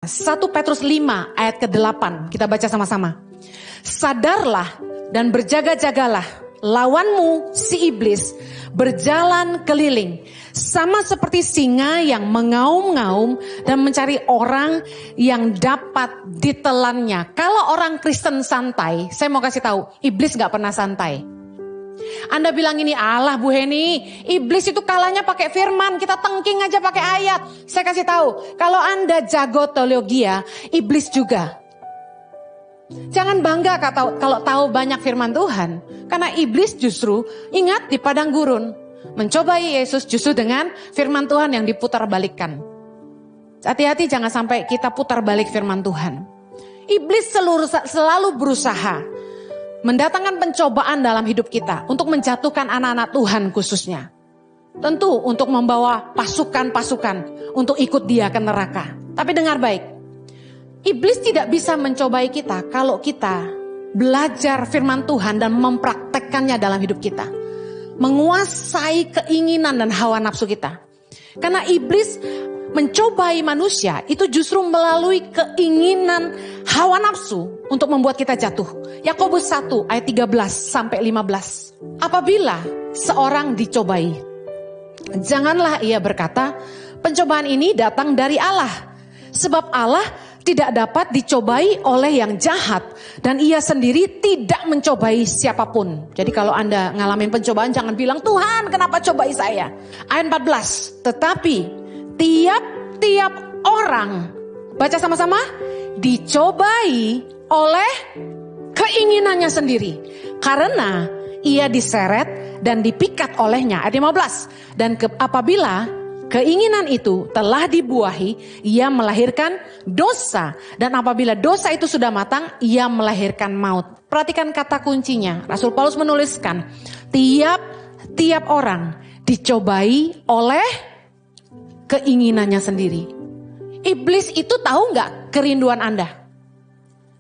1 Petrus 5 ayat ke-8. Kita baca sama-sama. Sadarlah dan berjaga-jagalah, lawanmu si iblis berjalan keliling sama seperti singa yang mengaum-ngaum dan mencari orang yang dapat ditelannya. Kalau orang Kristen santai, saya mau kasih tahu, iblis gak pernah santai. Anda bilang ini, alah Bu Heni, iblis itu kalahnya pakai firman, kita tengking aja pakai ayat. Saya kasih tahu, kalau Anda jago teologia, iblis juga. Jangan bangga kalau tahu banyak firman Tuhan. Karena iblis justru, ingat di padang gurun, mencobai Yesus justru dengan firman Tuhan yang diputar balikkan. Hati-hati jangan sampai kita putar balik firman Tuhan. Iblis selalu berusaha mendatangkan pencobaan dalam hidup kita untuk menjatuhkan anak-anak Tuhan khususnya. Tentu untuk membawa pasukan-pasukan untuk ikut dia ke neraka. Tapi dengar baik, iblis tidak bisa mencobai kita kalau kita belajar firman Tuhan dan mempraktekkannya dalam hidup kita. Menguasai keinginan dan hawa nafsu kita. Karena iblis mencobai manusia itu justru melalui keinginan hawa nafsu untuk membuat kita jatuh. Yakobus 1 ayat 13 sampai 15. Apabila seorang dicobai, janganlah ia berkata, pencobaan ini datang dari Allah. Sebab Allah tidak dapat dicobai oleh yang jahat dan ia sendiri tidak mencobai siapapun. Jadi kalau Anda ngalamin pencobaan jangan bilang, Tuhan kenapa cobai saya. Ayat 14, tetapi tiap-tiap orang, baca sama-sama, dicobai oleh keinginannya sendiri. Karena ia diseret dan dipikat olehnya. Ayat 15, dan apabila keinginan itu telah dibuahi, ia melahirkan dosa. Dan apabila dosa itu sudah matang, ia melahirkan maut. Perhatikan kata kuncinya. Rasul Paulus menuliskan, tiap orang dicobai oleh keinginannya sendiri. Iblis itu tahu nggak kerinduan Anda?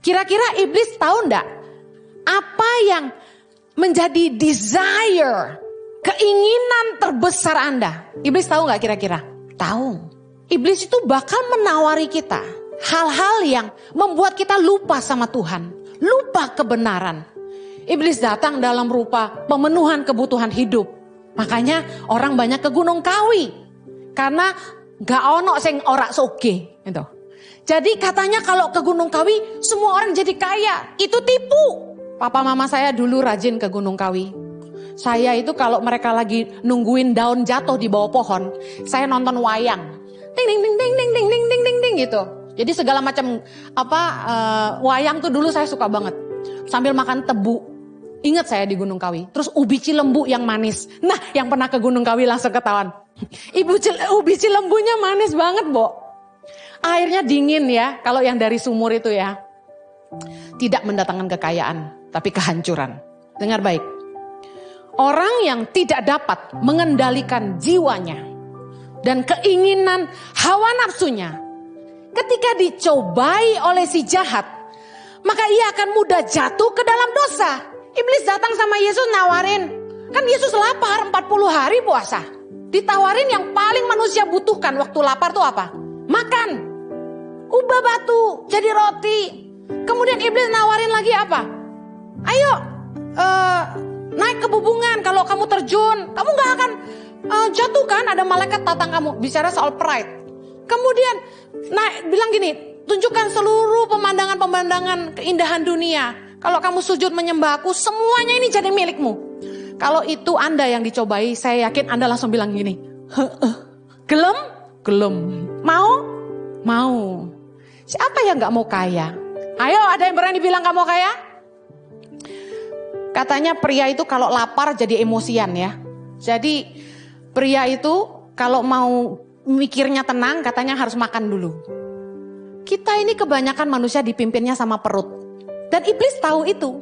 Kira-kira iblis tahu nggak apa yang menjadi desire, keinginan terbesar Anda? Iblis tahu nggak kira-kira? Tahu. Iblis itu bakal menawari kita hal-hal yang membuat kita lupa sama Tuhan, lupa kebenaran. Iblis datang dalam rupa pemenuhan kebutuhan hidup. Makanya orang banyak ke Gunung Kawi. Karena gak ono sing ora soge gitu. Jadi katanya kalau ke Gunung Kawi semua orang jadi kaya. Itu tipu. Papa mama saya dulu rajin ke Gunung Kawi. Saya itu kalau mereka lagi nungguin daun jatuh di bawah pohon, saya nonton wayang. Ding ding ding ding ding ding ding ding ding ding gitu. Jadi segala macam wayang tuh dulu saya suka banget. Sambil makan tebu. Ingat saya di Gunung Kawi. Terus ubi cilembu yang manis. Nah, yang pernah ke Gunung Kawi langsung ketahuan. Ubi cilembunya manis banget, Bo. Airnya dingin ya, kalau yang dari sumur itu ya. Tidak mendatangkan kekayaan, tapi kehancuran. Dengar baik. Orang yang tidak dapat mengendalikan jiwanya dan keinginan hawa nafsunya, ketika dicobai oleh si jahat, maka ia akan mudah jatuh ke dalam dosa. Iblis datang sama Yesus nawarin. Kan Yesus lapar 40 hari puasa. Ditawarin yang paling manusia butuhkan waktu lapar tuh apa? Makan. Ubah batu jadi roti. Kemudian iblis nawarin lagi apa? Ayo naik ke bubungan. Kalau kamu terjun, kamu gak akan jatuh kan? Ada malaikat datang kamu. Bicara soal pride. Kemudian bilang gini, tunjukkan seluruh pemandangan-pemandangan keindahan dunia. Kalau kamu sujud menyembah aku, semuanya ini jadi milikmu. Kalau itu Anda yang dicobai, saya yakin Anda langsung bilang gini. Gelem? Gelem. Mau? Mau. Siapa yang gak mau kaya? Ayo, ada yang berani bilang gak mau kaya? Katanya pria itu kalau lapar jadi emosian ya. Jadi pria itu kalau mau mikirnya tenang katanya harus makan dulu. Kita ini kebanyakan manusia dipimpinnya sama perut. Dan iblis tahu itu.